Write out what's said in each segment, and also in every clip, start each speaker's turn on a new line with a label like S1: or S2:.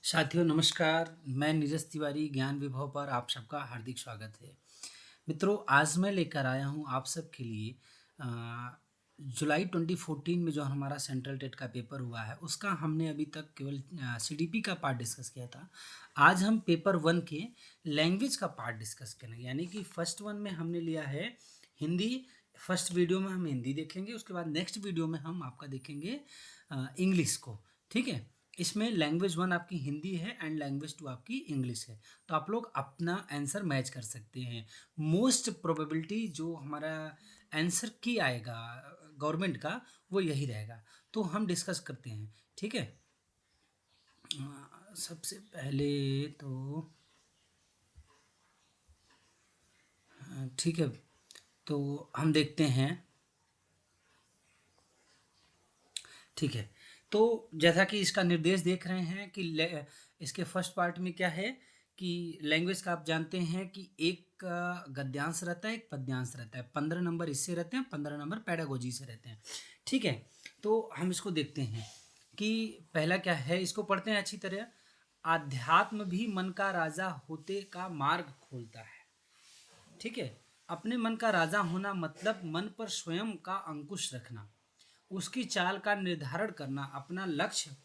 S1: साथियों नमस्कार। मैं नीरज तिवारी ज्ञान विभव पर आप सबका हार्दिक स्वागत है। मित्रों, आज मैं लेकर आया हूँ आप सबके लिए जुलाई 2014 में जो हमारा सेंट्रल टेट का पेपर हुआ है उसका हमने अभी तक केवल सीडीपी का पार्ट डिस्कस किया था। आज हम पेपर 1 के लैंग्वेज का पार्ट डिस्कस करेंगे, यानी कि फर्स्ट वन में हमने लिया है हिंदी। फर्स्ट वीडियो में हम हिंदी देखेंगे, उसके बाद नेक्स्ट वीडियो में हम आपका देखेंगे इंग्लिश को। ठीक है, इसमें लैंग्वेज 1 आपकी हिंदी है एंड लैंग्वेज 2 आपकी इंग्लिश है। तो आप लोग अपना आंसर मैच कर सकते हैं। मोस्ट प्रोबेबिलिटी जो हमारा आंसर की आएगा गवर्नमेंट का वो यही रहेगा। तो हम डिस्कस करते हैं। ठीक है, सबसे पहले तो ठीक है, तो हम देखते हैं। ठीक है, तो जैसा कि इसका निर्देश देख रहे हैं कि इसके फर्स्ट पार्ट में क्या है कि लैंग्वेज का आप जानते हैं कि एक गद्यांश रहता है, एक पद्यांश रहता है। 15 नंबर इससे रहते हैं, 15 नंबर पैडागोजी से रहते हैं। ठीक है, तो हम इसको देखते हैं कि पहला क्या है, इसको पढ़ते हैं अच्छी तरह। आध्यात्म भी मन का राजा होते का मार्ग खोलता है। ठीक है, अपने मन का राजा होना मतलब मन पर स्वयं का अंकुश रखना, उसकी चाल का निर्धारण करना, अपना लक्ष्य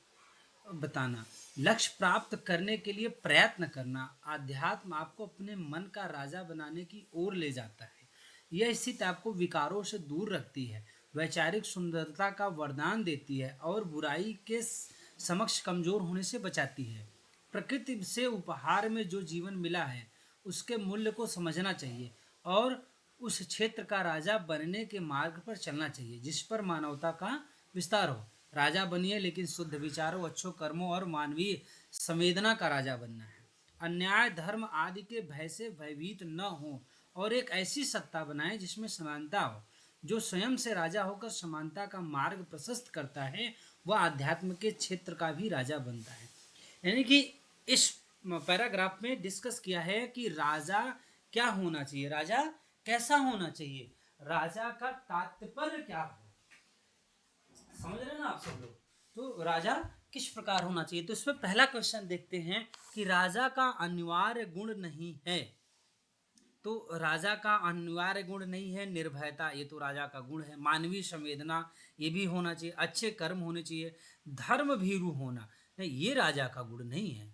S1: बताना, लक्ष्य प्राप्त करने के लिए प्रयत्न करना। आध्यात्म आपको अपने मन का राजा बनाने की ओर ले जाता है। यह स्थिति आपको विकारों से दूर रखती है, वैचारिक सुंदरता का वरदान देती है और बुराई के समक्ष कमजोर होने से बचाती है। प्रकृति से उपहार में जो जीवन मिला है उसके मूल्य को समझना चाहिए और उस क्षेत्र का राजा बनने के मार्ग पर चलना चाहिए जिस पर मानवता का विस्तार हो। राजा बनिए, लेकिन शुद्ध विचारों, अच्छों कर्मों और मानवीय संवेदना का राजा बनना है। अन्याय, धर्म आदि के भय से भयभीत न हो और एक ऐसी सत्ता बनाए जिसमें समानता हो। जो स्वयं से राजा होकर समानता का मार्ग प्रशस्त करता है वह आध्यात्म के क्षेत्र का भी राजा बनता है। यानी कि इस पैराग्राफ में डिस्कस किया है कि राजा क्या होना चाहिए, राजा कैसा होना चाहिए, राजा का तात्पर्य क्या हो। समझ रहे हैं ना आप सब लोग। तो राजा किस प्रकार होना चाहिए, तो इसमें पहला क्वेश्चन देखते हैं कि राजा का अनिवार्य गुण नहीं है। तो राजा का अनिवार्य गुण नहीं है निर्भयता, ये तो राजा का गुण है। मानवीय संवेदना, ये भी होना चाहिए। अच्छे कर्म होने चाहिए। धर्म भीरू होना, नहीं, ये राजा का गुण नहीं है।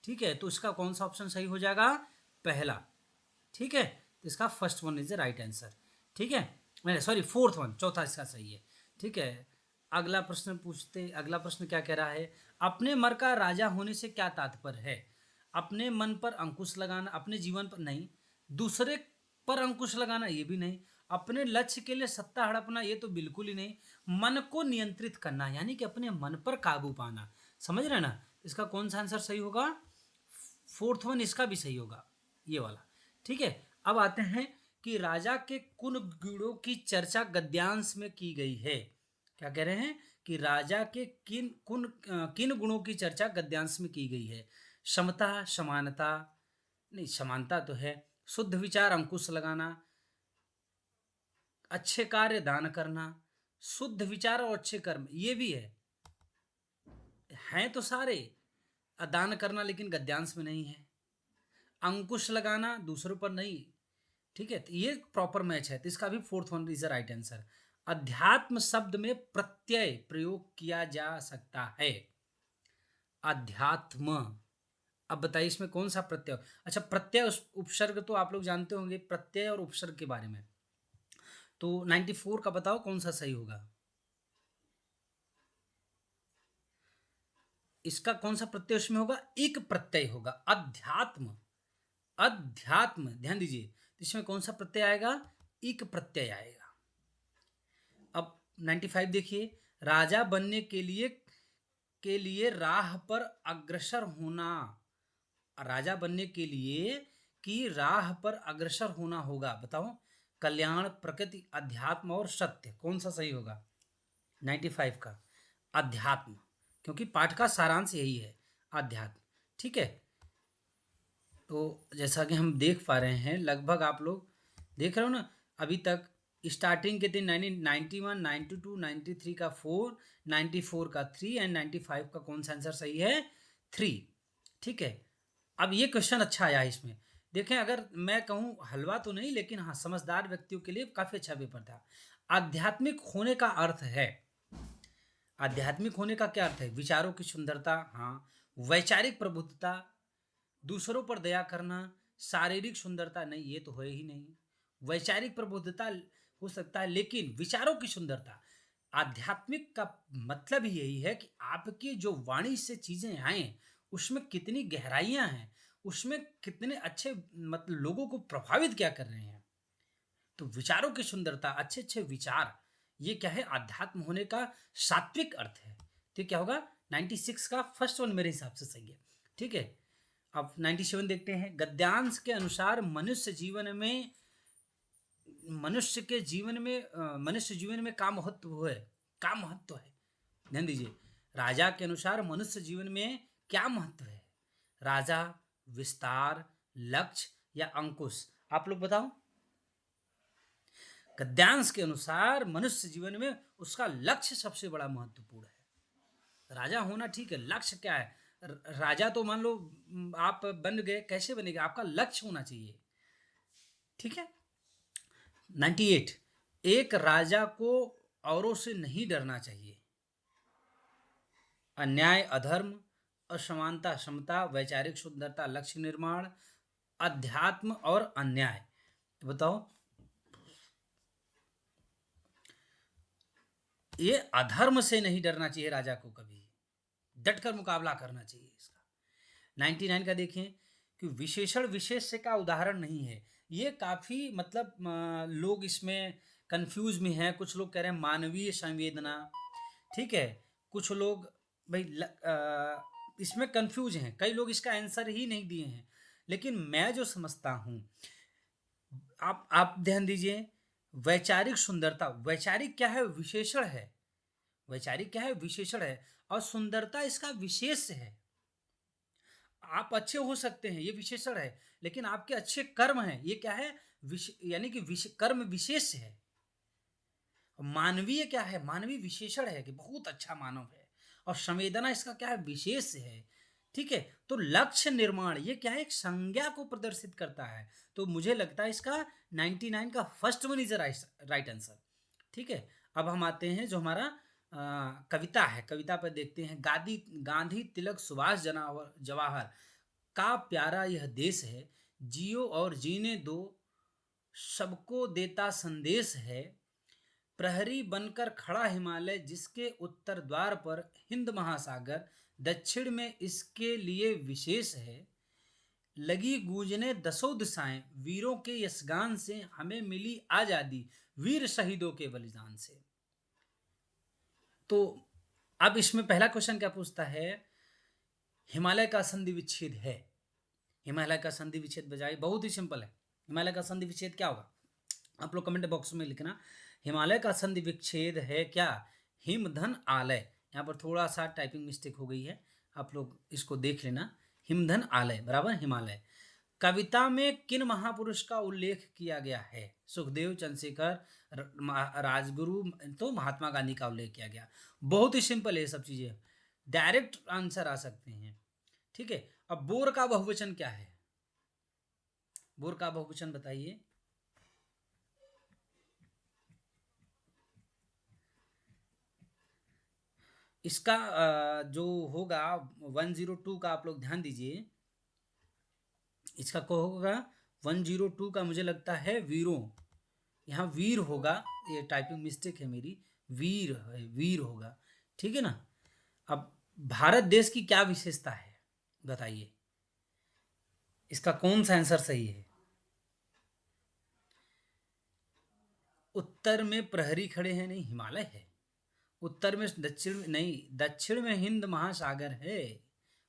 S1: ठीक है, तो इसका कौन सा ऑप्शन सही हो जाएगा? पहला। ठीक है, तो इसका first one is the right answer. ठीक है, मैंने सॉरी फोर्थ वन, चौथा इसका सही है। ठीक है, अगला प्रश्न क्या कह रहा है? अपने मन का राजा होने से क्या तात्पर्य है? अपने मन पर अंकुश लगाना, अपने जीवन पर नहीं, दूसरे पर अंकुश लगाना ये भी नहीं, अपने लक्ष्य के लिए सत्ता हड़पना ये तो बिल्कुल ही नहीं, मन को नियंत्रित करना यानी कि अपने मन पर काबू पाना। समझ रहे ना? इसका कौन सा आंसर सही होगा? फोर्थ वन इसका भी सही होगा, ये वाला। ठीक है, अब आते हैं कि राजा के कुन गुणों की चर्चा गद्यांश में की गई है। क्या कह रहे हैं कि राजा के किन गुणों की चर्चा गद्यांश में की गई है? समता, समानता, नहीं समानता तो है, शुद्ध विचार अंकुश लगाना, अच्छे कार्य दान करना, शुद्ध विचार और अच्छे कर्म ये भी है, हैं तो सारे। दान करना लेकिन गद्यांश में नहीं है। अंकुश लगाना दूसरों पर नहीं। ठीक है, तो ये प्रॉपर मैच है, तो इसका भी fourth one is the right answer. अध्यात्म शब्द में प्रत्यय प्रयोग किया जा सकता है। अध्यात्म, अब बताइए इसमें कौन सा प्रत्यय? अच्छा, प्रत्यय उपसर्ग तो आप लोग जानते होंगे प्रत्यय और उपसर्ग के बारे में। तो 94 का बताओ कौन सा सही होगा? इसका कौन सा प्रत्यय उसमें होगा? एक प्रत्यय होगा। अध्यात्म, अध्यात्म, ध्यान दीजिए, तो इसमें कौन सा प्रत्यय आएगा? एक प्रत्यय आएगा। अब 95 देखिए, राजा बनने के लिए राह पर अग्रसर होना। राजा बनने के लिए कि राह पर अग्रसर होना होगा। बताओ, कल्याण, प्रकृति, अध्यात्म और सत्य कौन सा सही होगा? 95 का अध्यात्म, क्योंकि पाठ का सारांश यही है, अध्यात्म। ठीक है, तो जैसा कि हम देख पा रहे हैं, लगभग आप लोग देख रहे हो ना अभी तक। स्टार्टिंग के दिन 91, 92, 93 का 4, 94 का 3 एंड 95 का कौन सा आंसर सही है? 3। ठीक है। अब ये क्वेश्चन अच्छा आया इसमें। देखें, अगर मैं कहूँ हलवा तो नहीं, लेकिन हाँ, समझदार व्यक्तियों के लिए काफ़ी अच्छा पेपर था। आध्यात्मिक होने का अर्थ है, आध्यात्मिक होने का क्या अर्थ है? विचारों की सुंदरता, हाँ। वैचारिक प्रबुद्धता, दूसरों पर दया करना, शारीरिक सुंदरता नहीं, ये तो है ही नहीं। वैचारिक प्रबुद्धता हो सकता है, लेकिन विचारों की सुंदरता, आध्यात्मिक का मतलब ही यही है कि आपकी जो वाणी से चीजें आए, उसमें कितनी गहराइयां हैं, उसमें कितने अच्छे मतलब लोगों को प्रभावित क्या कर रहे हैं। तो विचारों की सुंदरता, अच्छे अच्छे विचार, ये क्या है? अध्यात्म होने का सात्विक अर्थ है। तो क्या होगा? 96 का फर्स्ट वन मेरे हिसाब से सही है। ठीक है। अब 97 देखते हैं। गद्यांश के अनुसार मनुष्य जीवन में का महत्व है? का महत्व है, ध्यान दीजिए। राजा के अनुसार मनुष्य जीवन में क्या महत्व है? राजा, विस्तार, लक्ष्य या अंकुश? आप लोग बताओ। गद्यांश के अनुसार मनुष्य जीवन में उसका लक्ष्य सबसे बड़ा महत्वपूर्ण है। राजा होना ठीक है, लक्ष्य क्या है? राजा तो मान लो आप बन गए, कैसे बनेगा? आपका लक्ष्य होना चाहिए। ठीक है। 98, एक राजा को औरों से नहीं डरना चाहिए। अन्याय, अधर्म, असमानता, समता, वैचारिक सुंदरता, लक्ष्य निर्माण, अध्यात्म और अन्याय। तो बताओ। ये अधर्म से नहीं डरना चाहिए राजा को, कभी डटकर मुकाबला करना चाहिए इसका। 99 का देखें कि विशेषण विशेष्य का उदाहरण नहीं है। ये काफ़ी मतलब लोग इसमें कंफ्यूज में हैं। कुछ लोग कह रहे हैं मानवीय संवेदना, ठीक है। कुछ लोग भाई इसमें कंफ्यूज हैं। कई लोग इसका आंसर ही नहीं दिए हैं। लेकिन मैं जो समझता हूँ, आप ध्यान दीजिए। वैचारिक सुंदरता, वैचारिक क्या है? विशेषण है। वैचारिक क्या है? विशेषण है। और सुंदरता इसका विशेष है। आप अच्छे हो सकते हैं, ये विशेषण है, लेकिन आपके अच्छे कर्म हैं, ये क्या है? यानी कि कर्म विशेष है। मानवीय क्या है? मानवीय विशेषण है कि बहुत अच्छा मानव है। और संवेदना इसका क्या है? विशेष है। ठीक है। तो लक्ष्य निर्माण, ये क्या है? एक संज्ञा को प्रदर्शित करता है। तो मुझे लगता है इसका 99 का first one is right answer. ठीक है। अब हम आते हैं जो हमारा कविता है। कविता पर देखते हैं। गांधी, तिलक, सुभाष, जवाहर का प्यारा यह देश है, जियो और जीने दो, सबको देता संदेश है। प्रहरी बनकर खड़ा हिमालय, जिसके उत्तर द्वार पर हिंद महासागर, दक्षिण में इसके लिए विशेष है। लगी गूंजने दसों दिशाएं, वीरों के यशगान से हमें मिली आजादी, वीर शहीदों के बलिदान से। तो अब इसमें पहला क्वेश्चन क्या पूछता है? हिमालय का संधि विच्छेद है। हिमालय का संधि विच्छेद बजाय बहुत ही सिंपल है। हिमालय का संधि विच्छेद क्या होगा? आप लोग कमेंट बॉक्स में लिखना। हिमालय का संधि विच्छेद है क्या? हिमधन आलय। यहाँ पर थोड़ा सा टाइपिंग मिस्टेक हो गई है, आप लोग इसको देख लेना। हिमधन आलय बराबर हिमालय। कविता में किन महापुरुष का उल्लेख किया गया है? सुखदेव, चंद्रशेखर, राजगुरु, तो महात्मा गांधी का उल्लेख किया गया। बहुत ही सिंपल है, सब चीजें डायरेक्ट आंसर आ सकते हैं। ठीक है। अब बोर का बहुवचन क्या है? बोर का बहुवचन बताइए। इसका जो होगा 102 का, आप लोग ध्यान दीजिए। इसका क्या होगा? 102 का मुझे लगता है वीरों, यहाँ वीर होगा। ये टाइपिंग मिस्टेक है मेरी, वीर है, वीर होगा। ठीक है ना। अब भारत देश की क्या विशेषता है बताइए? इसका कौन सा आंसर सही है? उत्तर में प्रहरी खड़े हैं नहीं, हिमालय है। उत्तर में, दक्षिण में नहीं, दक्षिण में हिंद महासागर है।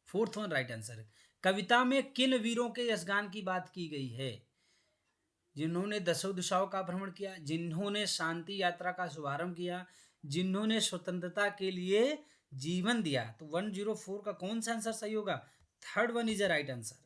S1: फोर्थ वन राइट आंसर है। कविता में किन वीरों के यशगान की बात की गई है? जिन्होंने दसों दिशाओं का भ्रमण किया, जिन्होंने शांति यात्रा का शुभारंभ किया, जिन्होंने स्वतंत्रता के लिए जीवन दिया। तो 104 का कौन सा आंसर सही होगा? Third one is a right answer.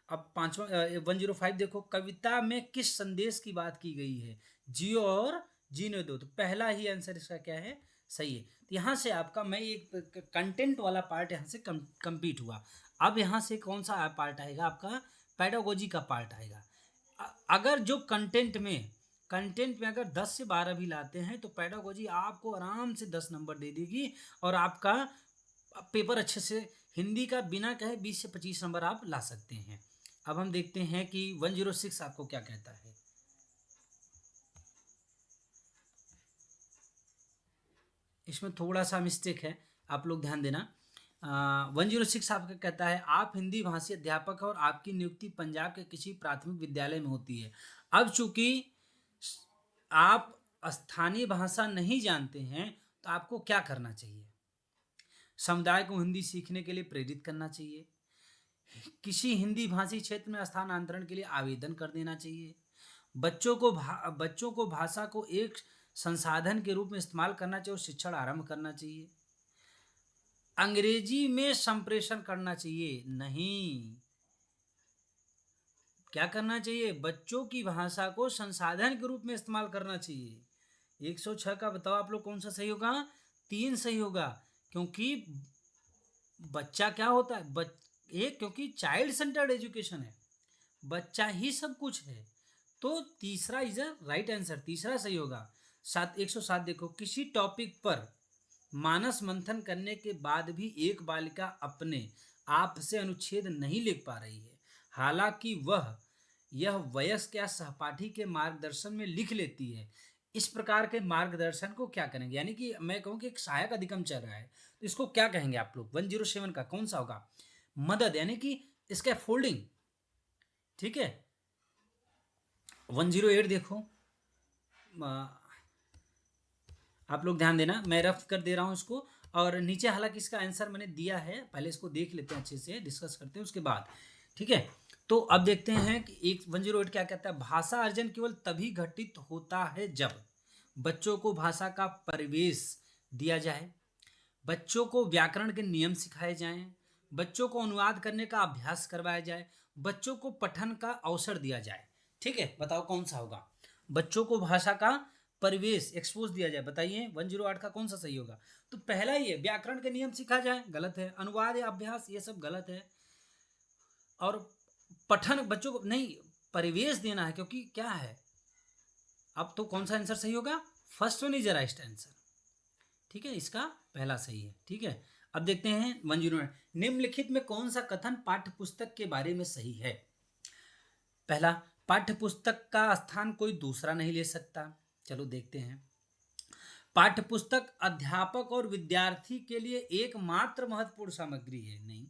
S1: अब पांचवा 105 देखो। कविता में किस संदेश की बात की गई है? जियो और जीने दो। तो पहला ही आंसर इसका क्या है? सही है। तो यहाँ से आपका मैं एक कंटेंट वाला पार्ट यहाँ से कंप्लीट हुआ। अब यहाँ से कौन सा पार्ट आएगा आपका, पेडागोजी का पार्ट आएगा। अगर जो कंटेंट में अगर 10 से 12 भी लाते हैं तो पेडागोजी आपको आराम से 10 नंबर दे देगी और आपका पेपर अच्छे से, हिंदी का बिना कहे 20 से 25 नंबर आप ला सकते हैं। अब हम देखते हैं कि 106 आपको क्या कहता है। इसमें थोड़ा सा मिस्टेक है, आप लोग ध्यान देना। 106 आपका कहता है आप हिंदी भाषी अध्यापक हैं और आपकी नियुक्ति पंजाब के किसी प्राथमिक विद्यालय में होती है। अब चूंकि आप स्थानीय भाषा नहीं जानते हैं तो आपको क्या करना चाहिए, समुदाय को हिंदी सीखने के लिए प्रेरित करना चाहिए, किसी हिंदी भाषी क्षेत्र में स्थानांतरण के लिए आवेदन कर देना चाहिए, बच्चों को भाषा को एक संसाधन के रूप में इस्तेमाल करना चाहिए और शिक्षण आरंभ करना चाहिए, अंग्रेजी में संप्रेषण करना चाहिए नहीं, क्या करना चाहिए, बच्चों की भाषा को संसाधन के रूप में इस्तेमाल करना चाहिए। 106 का बताओ आप लोग कौन सा सही होगा, 3 सही होगा, क्योंकि बच्चा क्या होता है, क्योंकि चाइल्ड सेंटर्ड एजुकेशन है, बच्चा ही सब कुछ है, तो तीसरा इज अ राइट आंसर, तीसरा सही होगा। 107 देखो, किसी टॉपिक पर मानस मंथन करने के बाद भी एक बालिका अपने आप से अनुच्छेद नहीं लिख पा रही है, हालांकि वह यह वयस्क या सहपाठी के मार्गदर्शन में लिख लेती है, इस प्रकार के मार्गदर्शन को क्या करेंगे, यानी कि मैं कहूँ कि एक सहायक अधिगम चल रहा है तो इसको क्या कहेंगे आप लोग। 107 का कौन सा होगा, मदद, यानी कि इसका फोल्डिंग, ठीक है। 108 देखो, आप लोग ध्यान देना, मैं रफ कर दे रहा हूँ इसको, और नीचे हालांकि इसका आंसर मैंने दिया है, पहले इसको देख लेते हैं, अच्छे से डिस्कस करते हैं उसके बाद, ठीक है। तो अब देखते हैं कि 108 क्या कहता है, भाषा अर्जन केवल तभी घटित होता है जब बच्चों को भाषा का परिवेश दिया जाए, बच्चों को व्याकरण के नियम सिखाए जाएं, बच्चों को अनुवाद करने का अभ्यास करवाया जाए, बच्चों को पठन का अवसर दिया जाए, ठीक है। बताओ कौन सा होगा, बच्चों को भाषा का परिवेश एक्सपोज दिया जाए, बताइए 108 का कौन सा सही होगा। तो पहला ही है, व्याकरण के नियम सिखा जाए, गलत है, अनुवाद या अभ्यास ये सब गलत है, और पठन बच्चों को नहीं, परिवेश देना है, क्योंकि क्या है, अब तो कौन सा आंसर सही होगा, first one is right answer, ठीक है, इसका पहला सही है, ठीक है। अब देखते हैं 108, निम्नलिखित में कौन सा कथन पाठ्य पुस्तक के बारे में सही है। पहला, पाठ्य पुस्तक का स्थान कोई दूसरा नहीं ले सकता, चलो देखते हैं। पाठ्य पुस्तक अध्यापक और विद्यार्थी के लिए एकमात्र महत्वपूर्ण सामग्री है, नहीं।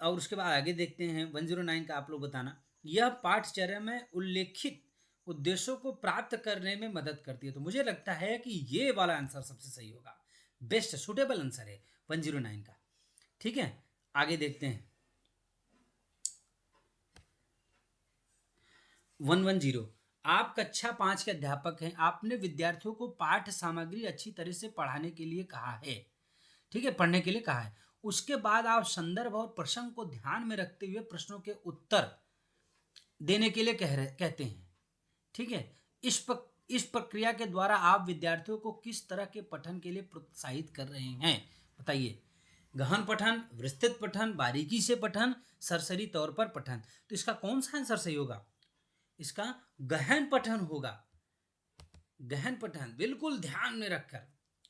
S1: और उसके बाद आगे देखते हैं 109 का, आप लोग बताना, यह पाठ्यचर्या में उल्लेखित उद्देश्यों को प्राप्त करने में मदद करती है, तो मुझे लगता है कि ये वाला आंसर सबसे सही होगा, बेस्ट सुटेबल आंसर है 109 का, ठीक है। आगे देखते हैं 110, आप कक्षा 5 के अध्यापक हैं, आपने विद्यार्थियों को पाठ्य सामग्री अच्छी तरह से पढ़ाने के लिए कहा है, ठीक है, पढ़ने के लिए कहा है, उसके बाद आप संदर्भ और प्रसंग को ध्यान में रखते हुए प्रश्नों के उत्तर देने के लिए कहते हैं, ठीक है। इस प्रक्रिया के द्वारा आप विद्यार्थियों को किस तरह के पठन के लिए प्रोत्साहित कर रहे हैं, बताइए, गहन पठन, विस्तृत पठन, बारीकी से पठन, सरसरी तौर पर पठन, तो इसका कौन सा आंसर सही होगा, इसका गहन पठन होगा, गहन पठन बिल्कुल ध्यान में रखकर,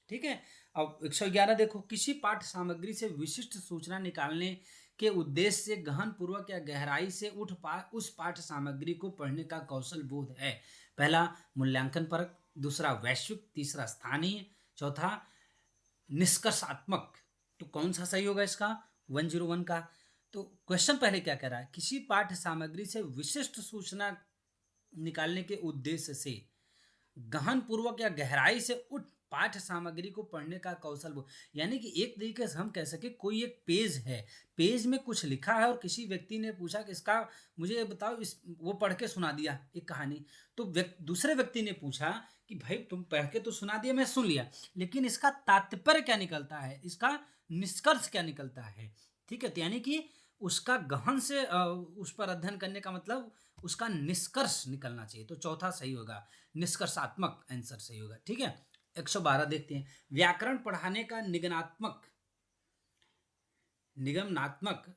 S1: ठीक है। अब 111 देखो, किसी पाठ्य सामग्री से विशिष्ट सूचना निकालने के उद्देश्य से गहन पूर्वक या गहराई से उस पाठ्य सामग्री को पढ़ने का कौशल बोध है। पहला, मूल्यांकन परक, दूसरा वैश्विक, तीसरा स्थानीय, चौथा निष्कर्षात्मक, तो कौन सा सही होगा इसका, 101 का। तो क्वेश्चन पहले क्या कह रहा है, किसी पाठ्य सामग्री से विशिष्ट सूचना निकालने के उद्देश्य से गहन पूर्वक या गहराई से उठ पाठ्य सामग्री को पढ़ने का कौशल वो, यानी कि एक तरीके से हम कह सके, कोई एक पेज है, पेज में कुछ लिखा है और किसी व्यक्ति ने पूछा कि इसका मुझे ये बताओ, इस वो पढ़ के सुना दिया एक कहानी, तो दूसरे व्यक्ति ने पूछा कि भाई तुम पढ़ के तो सुना दिया, मैं सुन लिया, लेकिन इसका तात्पर्य क्या निकलता है, इसका निष्कर्ष क्या निकलता है, ठीक है। तो यानी कि उसका गहन से उस पर अध्ययन करने का मतलब उसका निष्कर्ष निकलना चाहिए, तो चौथा सही होगा, निष्कर्षात्मक आंसर सही होगा, ठीक है। 112 देखते हैं। व्याकरण पढ़ाने का निगमनात्मक,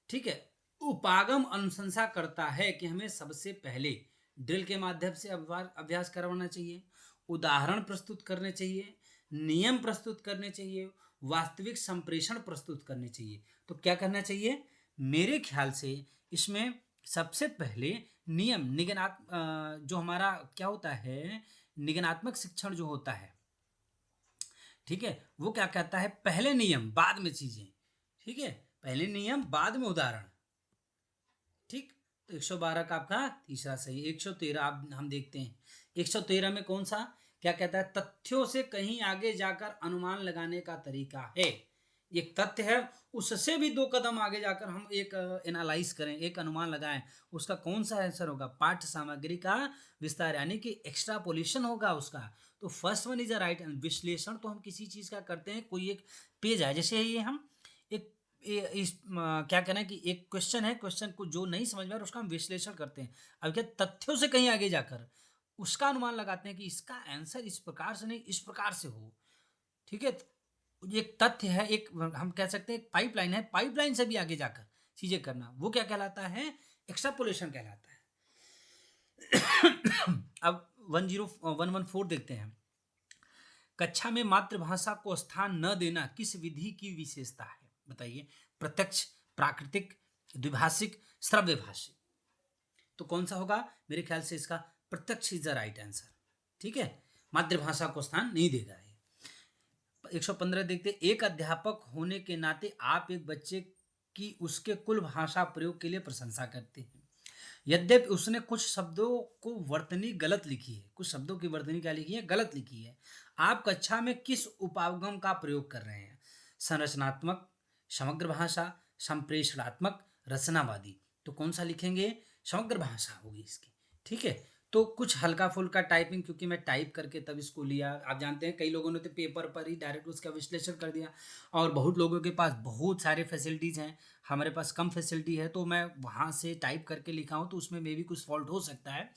S1: ठीक है, उपागम अनुशंसा करता है कि हमें सबसे पहले ड्रिल के माध्यम से अभ्यास करवाना चाहिए, उदाहरण प्रस्तुत करने चाहिए, नियम प्रस्तुत करने चाहिए, वास्तविक संप्रेषण प्रस्तुत करने चाहिए। तो क्या करना चाहिए? मेरे ख्याल से इसमें सबसे पहले नियम जो हमारा क्या होता है, निगमनात्मक शिक्षण जो होता है, ठीक है, वो क्या कहता है, पहले नियम बाद में चीजें, ठीक है, पहले नियम बाद में उदाहरण, ठीक। तो 112 का आपका तीसरा सही। 113 आप हम देखते हैं, 113 में कौन सा क्या कहता है, तथ्यों से कहीं आगे जाकर अनुमान लगाने का तरीका है। एक तथ्य है, उससे भी 2 कदम आगे जाकर हम एक एनालाइज करें, एक अनुमान लगाएं, उसका कौन सा आंसर होगा, पाठ्य सामग्री का विस्तार, यानी कि एक्स्ट्रापोलेशन होगा उसका। तो first one is a right. विश्लेषण तो हम किसी चीज का करते हैं, कोई एक पेज है, जैसे ये हम एक क्या कहना है कि एक क्वेश्चन है, क्वेश्चन को जो नहीं समझ में आ रहा उसका हम विश्लेषण करते हैं। अब क्या तथ्यों से कहीं आगे जाकर उसका अनुमान लगाते हैं कि इसका आंसर इस प्रकार से नहीं इस प्रकार से हो, ठीक है। तो एक तथ्य है, एक हम कह सकते हैं एक पाइपलाइन है, पाइपलाइन से भी आगे जाकर चीजें करना, वो क्या कहलाता है, एक्स्ट्रापोलेशन कहलाता है। अब 10114 देखते हैं। कक्षा में मातृभाषा को स्थान न देना किस विधि की विशेषता है, बताइए। प्रत्यक्ष, प्राकृतिक, द्विभाषिक, श्रव्य भाषिक। तो कौन सा होगा, मेरे ख्याल से इसका प्रत्यक्ष इज द राइट आंसर, ठीक है, मातृभाषा को स्थान नहीं देगा ये। 115 देखते, एक अध्यापक होने के नाते आप एक बच्चे की उसके कुल भाषा प्रयोग के लिए प्रशंसा करते हैं, यद्यपि उसने कुछ शब्दों को वर्तनी गलत लिखी है, कुछ शब्दों की वर्तनी क्या लिखी है, गलत लिखी है। आप कक्षा में किस उपागम का प्रयोग कर रहे हैं, संरचनात्मक, समग्र भाषा, संप्रेषणात्मक, रचनावादी। तो कौन सा लिखेंगे, समग्र भाषा होगी इसकी, ठीक है। तो कुछ हल्का फुल्का टाइपिंग, क्योंकि मैं टाइप करके तब इसको लिया, आप जानते हैं कई लोगों ने तो पेपर पर ही डायरेक्ट उसका विश्लेषण कर दिया, और बहुत लोगों के पास बहुत सारे फैसिलिटीज़ हैं, हमारे पास कम फैसिलिटी है, तो मैं वहाँ से टाइप करके लिखा हूँ, तो उसमें मे भी कुछ फॉल्ट हो सकता है,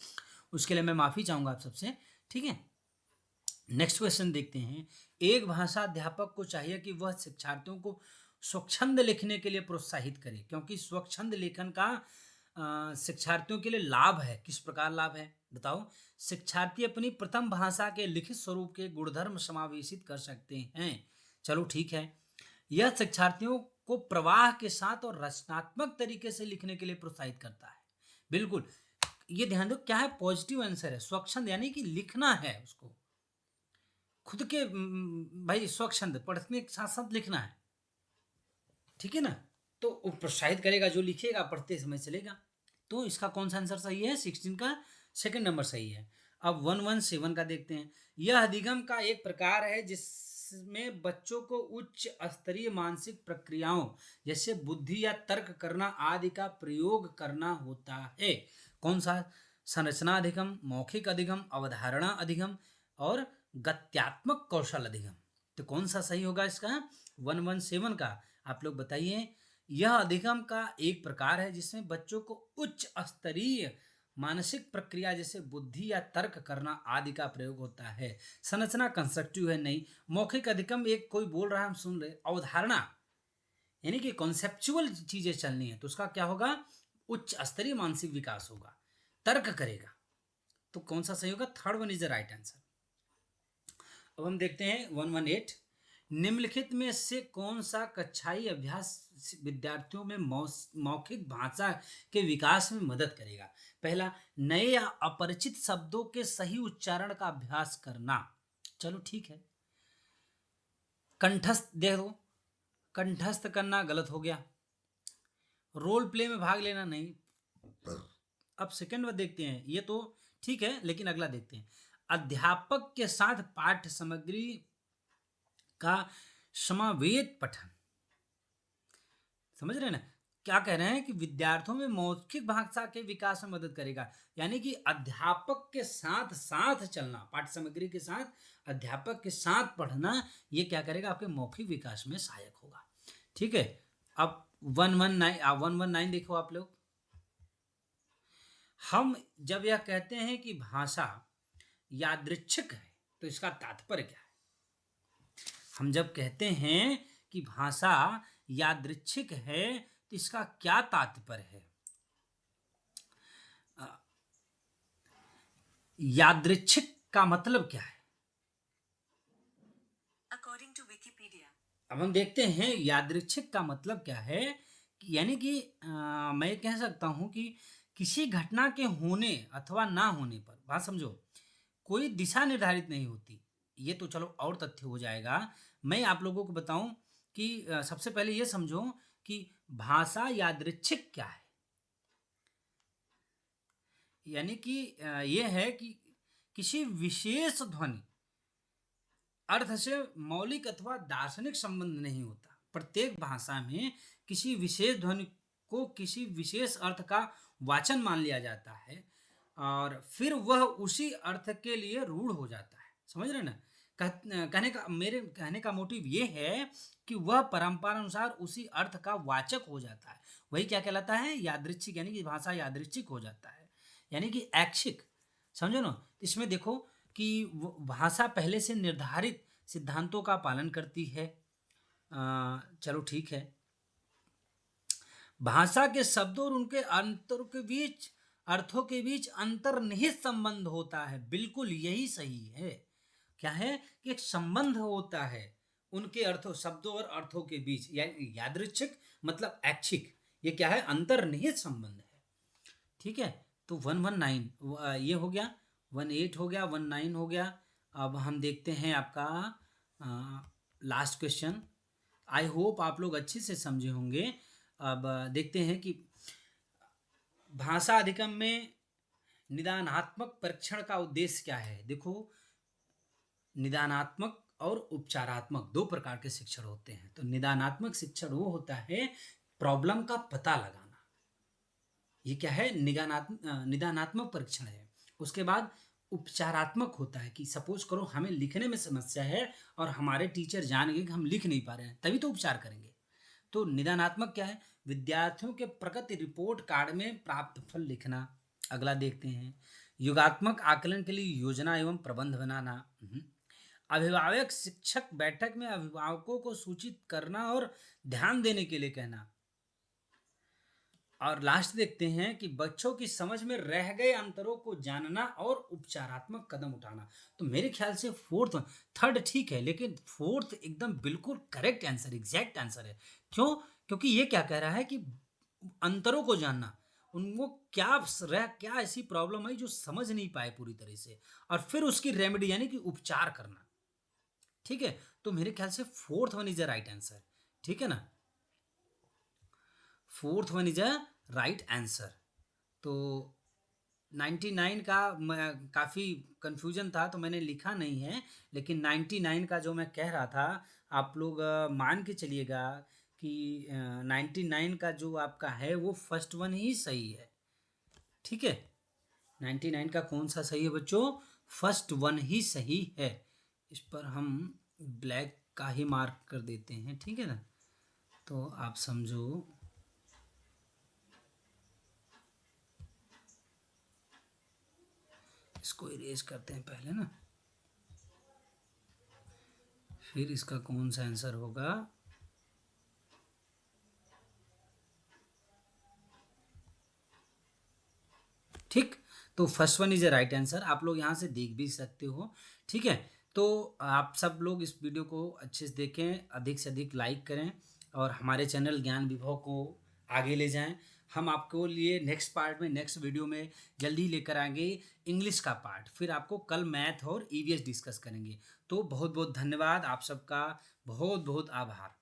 S1: उसके लिए मैं माफ़ी चाहूँगा आप सबसे, ठीक है। नेक्स्ट क्वेश्चन देखते हैं। एक भाषा अध्यापक को चाहिए कि वह शिक्षार्थियों को स्वच्छंद लिखने के लिए प्रोत्साहित करे, क्योंकि स्वच्छंद लेखन का शिक्षार्थियों के लिए लाभ है। किस प्रकार लाभ है बताओ। शिक्षार्थी अपनी प्रथम भाषा के लिखित स्वरूप के गुणधर्म समावेशित कर सकते हैं। चलो ठीक है। यह शिक्षार्थियों को प्रवाह के साथ और रचनात्मक तरीके से लिखने के लिए प्रोत्साहित करता है। बिल्कुल, ये ध्यान दो, क्या है, पॉजिटिव आंसर है। स्वच्छंद यानी कि लिखना है उसको, खुद के भाई स्वच्छंद पढ़ने के साथ साथ लिखना है, ठीक है ना। तो वो प्रोत्साहित करेगा, जो लिखेगा पढ़ते समय चलेगा। तो इसका कौन सा आंसर सही है, 16 का सेकंड नंबर सही है। अब 117 का देखते हैं। यह अधिगम का एक प्रकार है जिसमें बच्चों को उच्च स्तरीय मानसिक प्रक्रियाओं जैसे बुद्धि या तर्क करना आदि का प्रयोग करना होता है। कौन सा, संरचना अधिगम, मौखिक अधिगम, अवधारणा अधिगम और गत्यात्मक कौशल अधिगम। तो कौन सा सही होगा इसका, 117 का, आप लोग बताइए। यह अधिगम का एक प्रकार है जिसमें बच्चों को उच्च स्तरीय मानसिक प्रक्रिया जैसे बुद्धि या तर्क करना आदि का प्रयोग होता है। संरचना कंस्ट्रक्टिव है नहीं। मौखिक अधिगम एक कोई बोल रहा है हम सुन रहे। अवधारणा यानी कि कॉन्सेप्चुअल चीजें चलनी है, तो उसका क्या होगा, उच्च स्तरीय मानसिक विकास होगा, तर्क करेगा। तो कौन सा सही होगा, third one is the right answer. अब हम देखते हैं 118। निम्नलिखित में से कौन सा कक्षाई अभ्यास विद्यार्थियों में मौखिक भाषा के विकास में मदद करेगा। पहला, नए या अपरिचित शब्दों के सही उच्चारण का अभ्यास करना। चलो ठीक है। कंठस्थ दे दो, कंठस्थ करना गलत हो गया। रोल प्ले में भाग लेना नहीं। अब सेकंड वन देखते हैं, ये तो ठीक है, लेकिन अगला देखते हैं। अध्यापक के साथ पाठ्य सामग्री का समावेत पठन। समझ रहे हैं ना, क्या कह रहे हैं कि विद्यार्थियों में मौखिक भाषा के विकास में मदद करेगा, यानी कि अध्यापक के साथ साथ चलना, पाठ्य सामग्री के साथ अध्यापक के साथ पढ़ना, ये क्या करेगा, आपके मौखिक विकास में सहायक होगा। ठीक है। अब 119 देखो आप लोग। हम जब यह कहते हैं कि भाषा यादृच्छिक है, तो इसका तात्पर्य क्या है? हम जब कहते हैं कि भाषा यादृच्छिक है तो इसका क्या तात्पर्य है? यादृच्छिक का मतलब क्या है?
S2: According to Wikipedia,
S1: अब हम देखते हैं यादृच्छिक का मतलब क्या है। यानी कि मैं कह सकता हूं कि किसी घटना के होने अथवा ना होने पर, बात समझो, कोई दिशा निर्धारित नहीं होती। ये तो चलो और तथ्य हो जाएगा। मैं आप लोगों को बताऊं कि सबसे पहले ये समझो कि भाषा यादृच्छिक क्या है। यानी कि ये है कि किसी विशेष ध्वनि अर्थ से मौलिक अथवा दार्शनिक संबंध नहीं होता। प्रत्येक भाषा में किसी विशेष ध्वनि को किसी विशेष अर्थ का वाचन मान लिया जाता है और फिर वह उसी अर्थ के लिए रूढ़ हो जाता है। समझ रहे ना? मेरे कहने का मोटिव ये है कि वह परंपरा अनुसार उसी अर्थ का वाचक हो जाता है। वही क्या कहलाता है? यादृच्छिक। यानी कि भाषा यादृच्छिक हो जाता है, यानी कि ऐच्छिक। समझो ना? इसमें देखो कि भाषा पहले से निर्धारित सिद्धांतों का पालन करती है। चलो ठीक है। भाषा के शब्दों और उनके अर्थों के बीच अंतर्निहित संबंध होता है। बिल्कुल यही सही है। क्या है कि एक संबंध होता है उनके अर्थों, शब्दों और अर्थों के बीच। यादृच्छिक मतलब ऐच्छिक। ये क्या है? अंतर्निहित संबंध है। ठीक है। तो 119 ये हो गया, 18 हो गया, 19 हो गया। अब हम देखते हैं आपका लास्ट क्वेश्चन। आई होप आप लोग अच्छे से समझे होंगे। अब देखते हैं कि भाषा अधिगम में निदानात्मक परीक्षण का उद्देश्य क्या है। देखो, निदानात्मक और उपचारात्मक दो प्रकार के शिक्षण होते हैं। तो निदानात्मक शिक्षण वो होता है प्रॉब्लम का पता लगाना। ये क्या है? निदानात्मक परीक्षण है। उसके बाद उपचारात्मक होता है कि सपोज करो हमें लिखने में समस्या है और हमारे टीचर जान गए कि हम लिख नहीं पा रहे हैं, तभी तो उपचार करेंगे। तो निदानात्मक क्या है? विद्यार्थियों के प्रगति रिपोर्ट कार्ड में प्राप्त फल लिखना। अगला देखते हैं, युगात्मक आकलन के लिए योजना एवं प्रबंध बनाना। अभिभावक शिक्षक बैठक में अभिभावकों को सूचित करना और ध्यान देने के लिए कहना। और लास्ट देखते हैं कि बच्चों की समझ में रह गए अंतरों को जानना और उपचारात्मक कदम उठाना। तो मेरे ख्याल से फोर्थ, थर्ड ठीक है, लेकिन फोर्थ एकदम बिल्कुल करेक्ट आंसर, एग्जैक्ट आंसर है। क्यों? क्योंकि ये क्या कह रहा है कि अंतरों को जानना, उनको क्या ऐसी प्रॉब्लम है जो समझ नहीं पाए पूरी तरह से, और फिर उसकी रेमेडी यानी कि उपचार करना। ठीक है। तो मेरे ख्याल से fourth one is the right answer. ठीक है ना? Fourth one is a right answer. तो 99 का काफ़ी कन्फ्यूजन था तो मैंने लिखा नहीं है, लेकिन 99 का जो मैं कह रहा था, आप लोग मान के चलिएगा कि 99 का जो आपका है वो फर्स्ट वन ही सही है। ठीक है। 99 का कौन सा सही है बच्चों? फर्स्ट वन ही सही है। इस पर हम ब्लैक का ही मार्क कर देते हैं। ठीक है ना? तो आप समझो, इसको इरेज करते हैं पहले ना, फिर इसका कौन सा आंसर होगा। ठीक। तो first one is a right answer. आप लोग यहाँ से देख भी सकते हो। ठीक है। तो आप सब लोग इस वीडियो को अच्छे से देखें, अधिक से अधिक लाइक करें और हमारे चैनल ज्ञान विभव को आगे ले जाएं। हम आपको लिए नेक्स्ट पार्ट में, नेक्स्ट वीडियो में जल्दी लेकर आएंगे इंग्लिश का पार्ट। फिर आपको कल मैथ और ईवीएस डिस्कस करेंगे। तो बहुत बहुत धन्यवाद, आप सबका बहुत बहुत आभार।